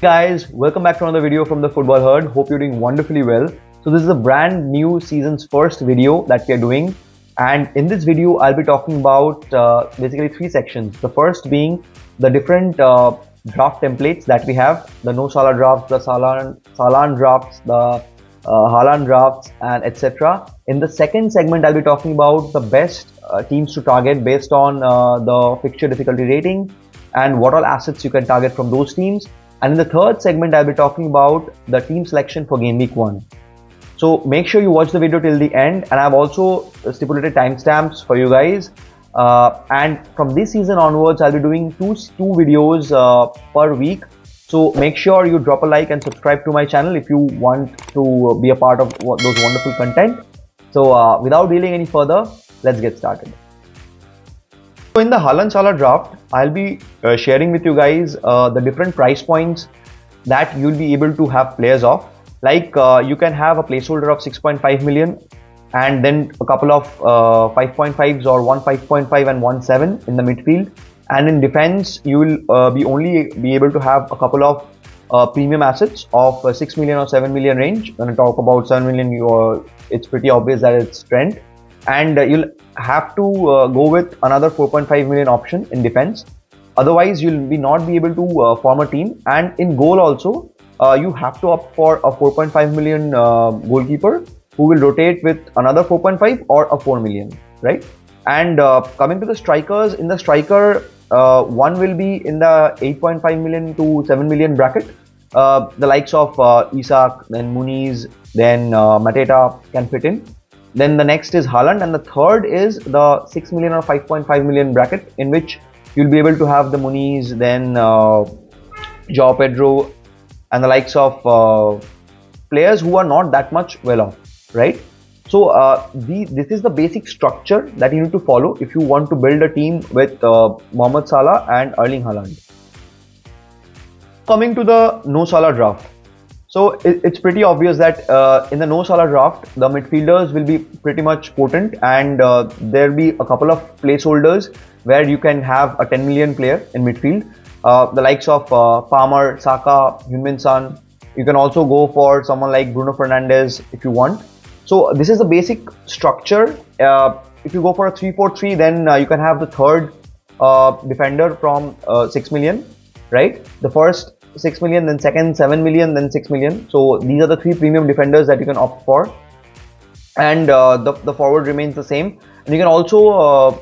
Guys, welcome back to another video from the Football Herd. Hope you're doing wonderfully well. So this is a brand new season's first video that we are doing, and in this video I'll be talking about basically three sections. The first being the different draft templates that we have: the no Salah drafts, the Salah drafts, the Haaland drafts, and etc. In the second segment, I'll be talking about the best teams to target based on the fixture difficulty rating and what all assets you can target from those teams. And in the third segment, I'll be talking about the team selection for game week 1. So make sure you watch the video till the end, and I've also stipulated timestamps for you guys. And from this season onwards, I'll be doing two videos per week. So make sure you drop a like and subscribe to my channel if you want to be a part of those wonderful content. So without delaying any further, let's get started. So in the Haaland Salah draft, I'll be sharing with you guys the different price points that you'll be able to have players of. Like you can have a placeholder of 6.5 million and then a couple of 5.5s or one 5.5 and one 7 in the midfield. And in defense, you will only be able to have a couple of premium assets of 6 million or 7 million range. When I talk about 7 million, it's pretty obvious that it's Trent. And you'll have to go with another 4.5 million option in defense. Otherwise, you'll not be able to form a team. And in goal also, you have to opt for a 4.5 million goalkeeper who will rotate with another 4.5 or a 4 million, right? And coming to the strikers, in the striker, one will be in the 8.5 million to 7 million bracket. The likes of Isak, then Muniz, then Mateta can fit in. Then the next is Haaland, and the third is the 6 million or 5.5 million bracket, in which you'll be able to have the Muniz, then Joao Pedro, and the likes of players who are not that much well off, right? So this is the basic structure that you need to follow if you want to build a team with Mohamed Salah and Erling Haaland. Coming to the no Salah draft. So it's pretty obvious that in the no Salah draft, the midfielders will be pretty much potent, and there'll be a couple of placeholders where you can have a 10 million player in midfield. The likes of Palmer, Saka, Heung-min Son. You can also go for someone like Bruno Fernandes if you want. So this is the basic structure. If you go for a 3-4-3, then you can have the third defender from 6 million, right? The first 6 million, then second 7 million, then 6 million. So these are the three premium defenders that you can opt for. And the forward remains the same. And you can also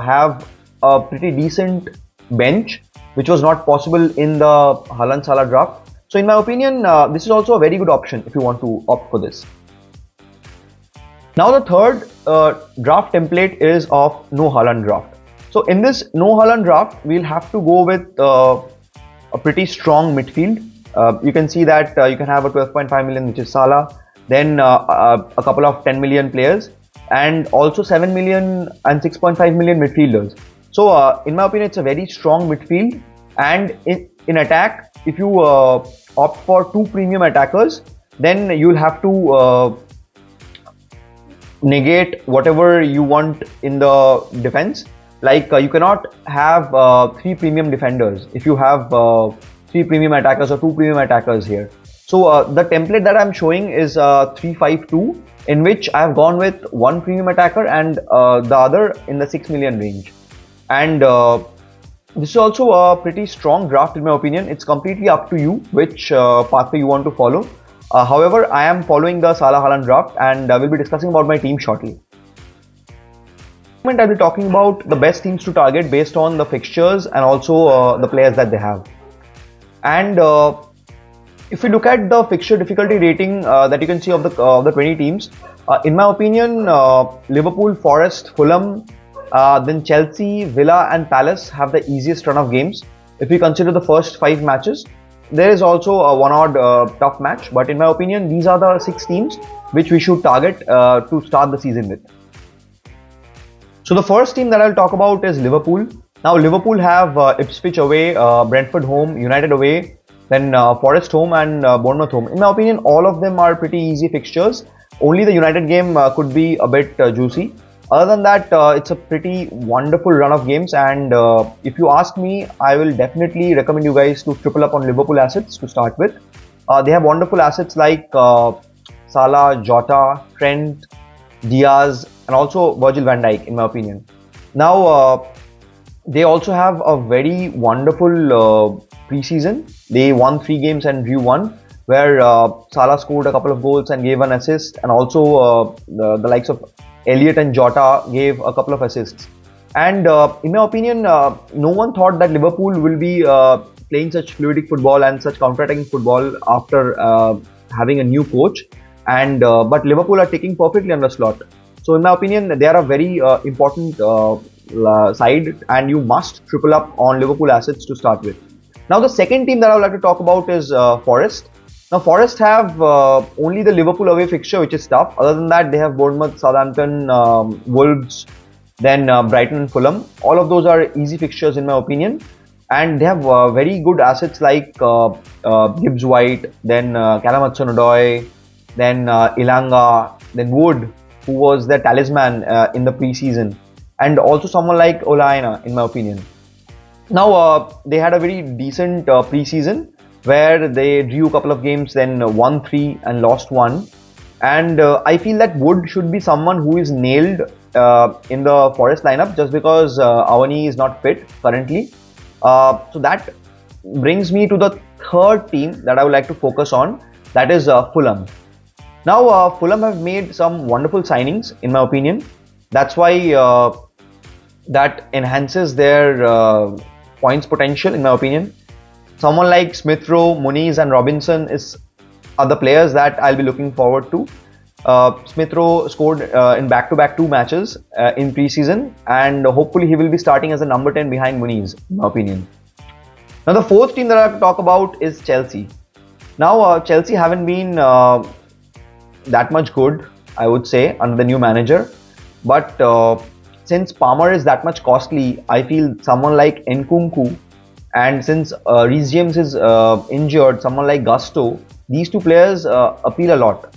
have a pretty decent bench, which was not possible in the Haaland Salah draft. So in my opinion, this is also a very good option if you want to opt for this. Now the third draft template is of no Haaland draft. So in this no Haaland draft, we'll have to go with a pretty strong midfield. You can see that you can have a 12.5 million, which is Salah, then a couple of 10 million players, and also 7 million and 6.5 million midfielders. So in my opinion, it's a very strong midfield. And in attack, if you opt for two premium attackers, then you'll have to negate whatever you want in the defense. Like you cannot have three premium defenders if you have three premium attackers or two premium attackers here. So the template that I'm showing is 3-5-2, in which I've gone with one premium attacker and the other in the 6 million range. And this is also a pretty strong draft in my opinion. It's completely up to you which pathway you want to follow. However, I am following the Salah Haaland draft, and I will be discussing about my team shortly. I'll be talking about the best teams to target based on the fixtures and also the players that they have. And if you look at the fixture difficulty rating that you can see of the 20 teams, in my opinion, Liverpool, Forest, Fulham, then Chelsea, Villa and Palace have the easiest run of games. If we consider the first 5 matches, there is also a one odd tough match, but in my opinion, these are the 6 teams which we should target to start the season with. So the first team that I'll talk about is Liverpool. Now Liverpool have Ipswich away, Brentford home, United away, then Forest home and Bournemouth home. In my opinion, all of them are pretty easy fixtures. Only the United game could be a bit juicy. Other than that, it's a pretty wonderful run of games, and if you ask me, I will definitely recommend you guys to triple up on Liverpool assets to start with. They have wonderful assets like Salah, Jota, Trent, Diaz, and also Virgil van Dijk, in my opinion. Now, they also have a very wonderful preseason. They won 3 games and drew one, where Salah scored a couple of goals and gave an assist, and also the likes of Elliott and Jota gave a couple of assists. And in my opinion, no one thought that Liverpool will be playing such fluidic football and such counter-attacking football after having a new coach. And but Liverpool are taking perfectly on the slot. So in my opinion, they are a very important side, and you must triple up on Liverpool assets to start with. Now the second team that I would like to talk about is Forest. Now Forest have only the Liverpool away fixture, which is tough. Other than that, they have Bournemouth, Southampton, Wolves, then Brighton and Fulham. All of those are easy fixtures in my opinion, and they have very good assets like Gibbs White, then Callum Hudson-Odoi, then Ilanga, then Wood, who was their talisman in the preseason, and also someone like Olaina, in my opinion. Now they had a very decent preseason where they drew a couple of games, then won 3 and lost 1. And I feel that Wood should be someone who is nailed in the Forest lineup, just because Avani is not fit currently. So that brings me to the third team that I would like to focus on, that is Fulham. Now Fulham have made some wonderful signings in my opinion. That's why that enhances their points potential in my opinion. Someone like Smith Rowe, Muniz and Robinson are the players that I'll be looking forward to. Smith Rowe scored in back-to-back 2 matches in pre-season, and hopefully he will be starting as a number 10 behind Muniz, in my opinion. Now the fourth team that I have to talk about is Chelsea. Now Chelsea haven't been that much good, I would say, under the new manager. But since Palmer is that much costly, I feel someone like Nkunku, and since Reece James is injured, someone like Gusto, these 2 players appeal a lot.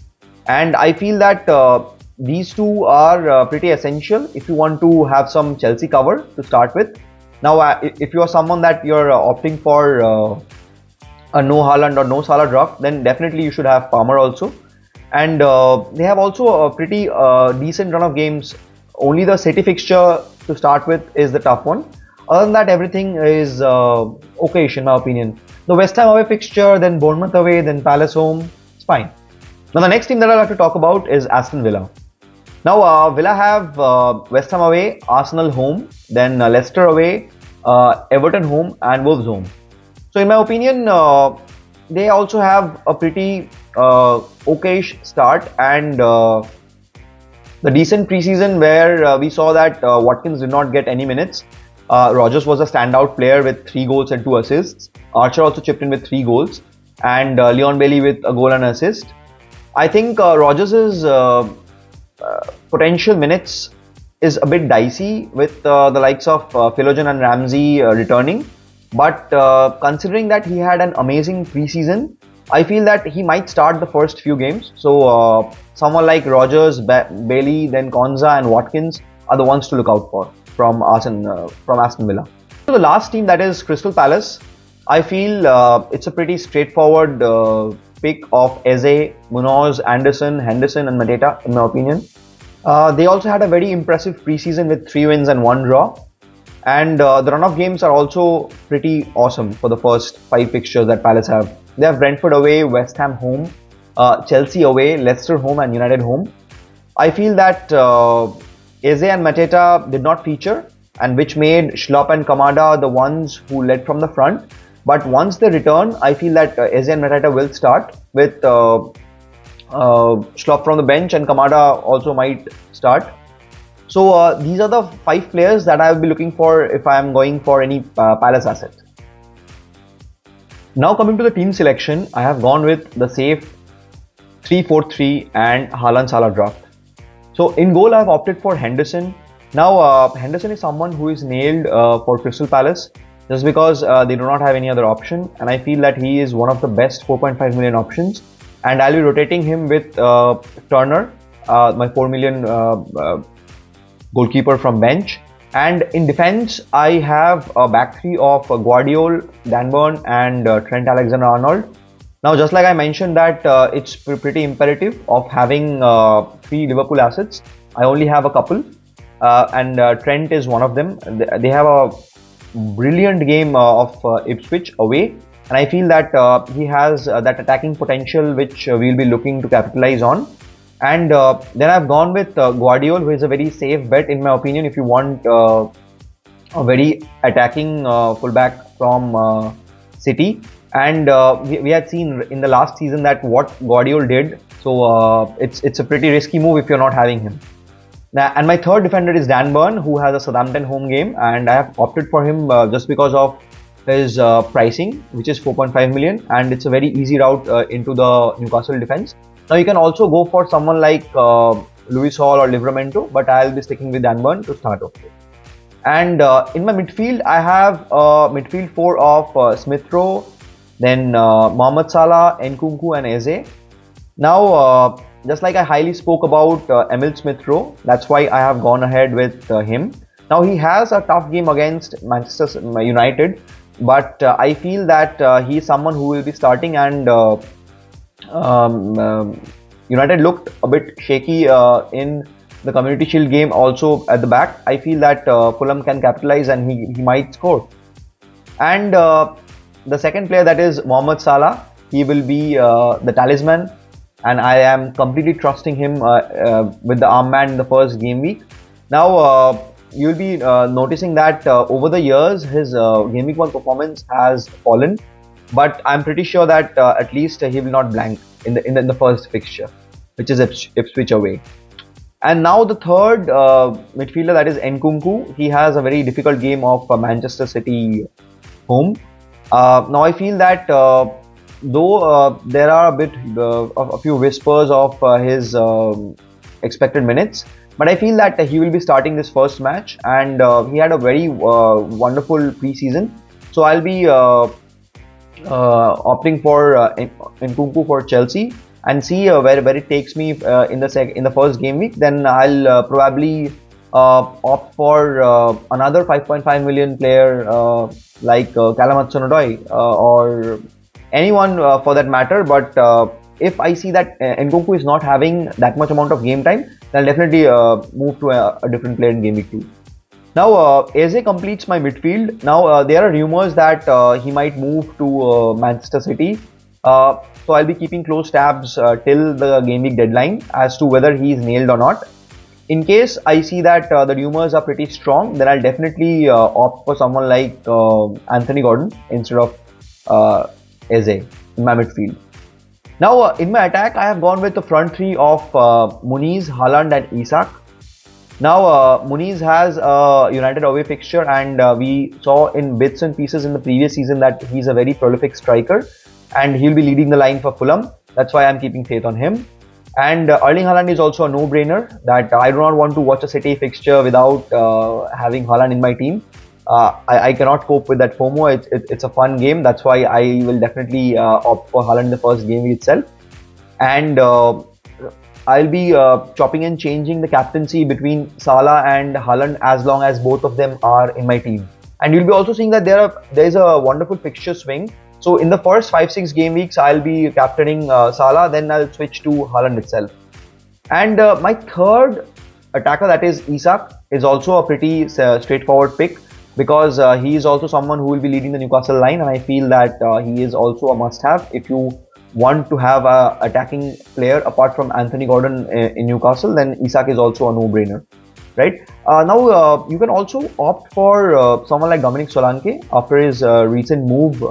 And I feel that these 2 are pretty essential if you want to have some Chelsea cover to start with. Now, if you are someone that you're opting for a no Haaland or no Salah draft, then definitely you should have Palmer also. And they have also a pretty decent run of games. Only the City fixture to start with is the tough one. Other than that, everything is okayish in my opinion. The West Ham away fixture, then Bournemouth away, then Palace home, it's fine. Now the next team that I'd like to talk about is Aston Villa. Now Villa have West Ham away, Arsenal home, then Leicester away, Everton home and Wolves home. So in my opinion, they also have a pretty okayish start, and the decent preseason where we saw that Watkins did not get any minutes. Rodgers was a standout player with 3 goals and 2 assists. Archer also chipped in with 3 goals, and Leon Bailey with a goal and an assist. I think Rodgers' potential minutes is a bit dicey with the likes of Philogen and Ramsey returning. But considering that he had an amazing preseason, I feel that he might start the first few games. So someone like Rodgers, Bailey, then Konza and Watkins are the ones to look out for from Aston Villa. So the last team, that is Crystal Palace. I feel it's a pretty straightforward pick of Eze, Munoz, Anderson, Henderson and Mateta in my opinion. They also had a very impressive preseason with 3 wins and 1 draw. And the run of games are also pretty awesome for the first 5 fixtures that Palace have. They have Brentford away, West Ham home, Chelsea away, Leicester home and United home. I feel that Eze and Mateta did not feature, and which made Schlupp and Kamada the ones who led from the front. But once they return, I feel that Eze and Mateta will start with Schlupp from the bench, and Kamada also might start. So these are the 5 players that I will be looking for if I am going for any Palace asset. Now coming to the team selection, I have gone with the safe 3-4-3 and Haaland Salah draft. So in goal I have opted for Henderson. Now Henderson is someone who is nailed for Crystal Palace just because they do not have any other option, and I feel that he is one of the best 4.5 million options, and I'll be rotating him with Turner, my 4 million goalkeeper from bench. And in defense, I have a back three of Guardiola, Dan Burn, and Trent Alexander-Arnold. Now, just like I mentioned that it's pretty imperative of having three Liverpool assets. I only have a couple, and Trent is one of them. They have a brilliant game of Ipswich away, and I feel that he has that attacking potential which we'll be looking to capitalize on. And then I've gone with Guardiola, who is a very safe bet in my opinion if you want a very attacking fullback from City. And we had seen in the last season that what Guardiola did, so it's a pretty risky move if you're not having him. Now, and my third defender is Dan Burn, who has a Southampton home game, and I have opted for him just because of his pricing, which is 4.5 million, and it's a very easy route into the Newcastle defense. Now you can also go for someone like Lewis Hall or Livramento, but I'll be sticking with Dan Burn to start off with. And in my midfield, I have midfield four of Smith Rowe, then Mohamed Salah, Nkunku, and Eze. Now, just like I highly spoke about Emil Smith Rowe, that's why I have gone ahead with him. Now he has a tough game against Manchester United, but I feel that he is someone who will be starting, and United looked a bit shaky in the Community Shield game also at the back. I feel that Fulham can capitalize and he might score. And the second player, that is Mohamed Salah, he will be the talisman, and I am completely trusting him with the armband in the first game week. Now you'll be noticing that over the years his game week 1 performance has fallen, but I'm pretty sure that at least he will not blank in the first fixture, which is Ipswich away. And now the third midfielder, that is Nkunku. He has a very difficult game of Manchester City home. Now I feel that though there are a few whispers of his expected minutes, but I feel that he will be starting this first match, and he had a very wonderful preseason. So I'll be opting for Nkunku for Chelsea and see where it takes me in the first game week. Then I'll probably opt for another 5.5 million player like Callum Hudson-Odoi or anyone for that matter. But if I see that Nkunku is not having that much amount of game time, then I'll definitely move to a different player in game week 2. Now Eze completes my midfield. Now there are rumors that he might move to Manchester City. So I'll be keeping close tabs till the game week deadline as to whether he is nailed or not. In case I see that the rumors are pretty strong, then I'll definitely opt for someone like Anthony Gordon instead of Eze in my midfield. Now in my attack, I have gone with the front three of Muniz, Haaland, and Isak. Now Muniz has a United away fixture, and we saw in bits and pieces in the previous season that he's a very prolific striker, and he'll be leading the line for Fulham. That's why I'm keeping faith on him. And Erling Haaland is also a no-brainer, that I do not want to watch a City fixture without having Haaland in my team. I cannot cope with that FOMO. It's a fun game. That's why I will definitely opt for Haaland in the first game itself. And I'll be chopping and changing the captaincy between Salah and Haaland as long as both of them are in my team. And you'll be also seeing that there is a wonderful fixture swing. So in the first 5-6 game weeks, I'll be captaining Salah, then I'll switch to Haaland itself. And my third attacker, that is Isak, is also a pretty straightforward pick, because he is also someone who will be leading the Newcastle line, and I feel that he is also a must-have if you want to have an attacking player apart from Anthony Gordon in Newcastle. Then Isak is also a no-brainer, right? Now you can also opt for someone like Dominic Solanke after his recent move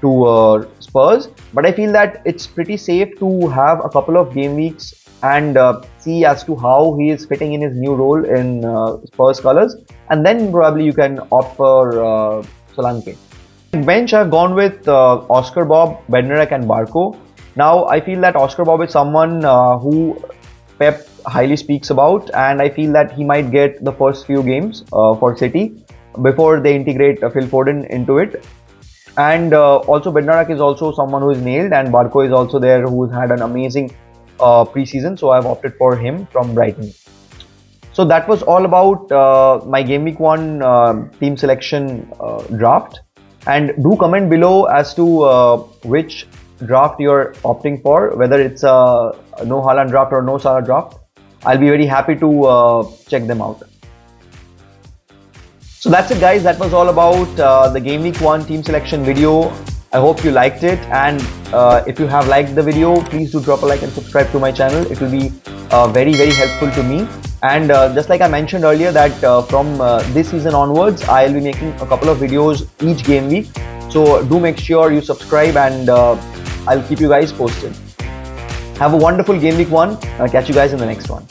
to Spurs, but I feel that it's pretty safe to have a couple of game weeks and see as to how he is fitting in his new role in Spurs colours, and then probably you can opt for Solanke. Bench, I've gone with Oscar Bob, Bednarek, and Barco. Now I feel that Oscar Bob is someone who Pep highly speaks about, and I feel that he might get the first few games for City before they integrate Phil Foden into it. And also Bednarek is also someone who is nailed, and Barco is also there, who's had an amazing preseason, so I've opted for him from Brighton. So that was all about my Game Week 1 team selection draft. And do comment below as to which draft you're opting for, whether it's a no Haaland draft or no Salah draft. I'll be very happy to check them out. So that's it, guys. That was all about the Game Week 1 team selection video. I hope you liked it, and if you have liked the video, please do drop a like and subscribe to my channel. It will be very helpful to me. And just like I mentioned earlier that from this season onwards, I'll be making a couple of videos each game week. So do make sure you subscribe, and I'll keep you guys posted. Have a wonderful Game Week 1. I'll catch you guys in the next one.